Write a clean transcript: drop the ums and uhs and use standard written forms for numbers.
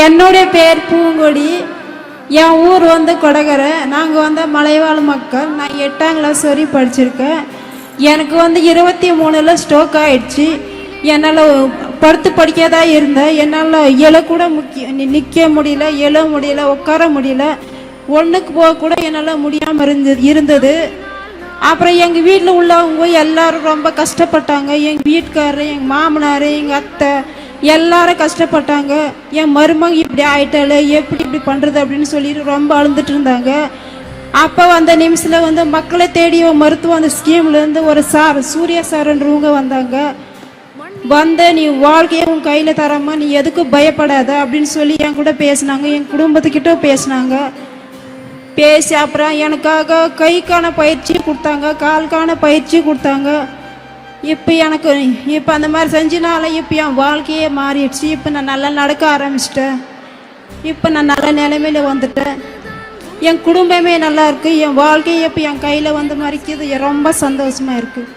என்னுடைய பேர் பூங்கொடி. என் ஊர் வந்து கொடகரை. நாங்கள் வந்து மலைவாழ் மக்கள். நான் 8ஆம் கிளாஸ் வரை படிச்சிருக்கேன். எனக்கு வந்து 23ல் ஸ்ட்ரோக் ஆயிடுச்சு. என்னால் படுத்து படிக்கதா இருந்தேன். என்னால் எழக்கூட நிற்க முடியல, எழ முடியல, உட்கார முடியல, ஒன்றுக்கு போக கூட என்னால் முடியாமல் இருந்தது. அப்புறம் எங்கள் வீட்டில் உள்ளவங்க எல்லாரும் ரொம்ப கஷ்டப்பட்டாங்க. எங்கள் வீட்டுக்காரர், எங்கள் மாமனார், எங்கள் அத்தை எல்லாரும் கஷ்டப்பட்டாங்க. என் மருமக இப்படி ஆயிட்டால, எப்படி இப்படி பண்ணுறது அப்படின்னு சொல்லிட்டு ரொம்ப அழுந்துட்டு இருந்தாங்க. அப்போ அந்த நிமிஷத்தில் வந்து மக்களை தேடி மருத்துவம் அந்த ஸ்கீம்லேருந்து ஒரு சார், சூர்யா சார்ன்றவங்க வந்தாங்க. வந்து நீ வாழ்க்கையை உன் கையில் தராமா, நீ எதுக்கும் பயப்படாத அப்படின்னு சொல்லி என் கூட பேசினாங்க. என் குடும்பத்துக்கிட்ட பேசினாங்க. பேசி அப்புறம் எனக்காக கைக்கான பயிற்சி கொடுத்தாங்க, கால்கான பயிற்சி கொடுத்தாங்க. இப்போ அந்த மாதிரி செஞ்சனால இப்போ என் வாழ்க்கையே மாறிடுச்சு. இப்போ நான் நல்லா நடக்க ஆரம்பிச்சிட்டேன். இப்போ நான் நல்ல நிலைமையில வந்துட்டேன். என் குடும்பமே நல்லா இருக்குது. என் வாழ்க்கையை இப்போ என் கையில் வந்து மறைக்கிறது ரொம்ப சந்தோஷமாக இருக்குது.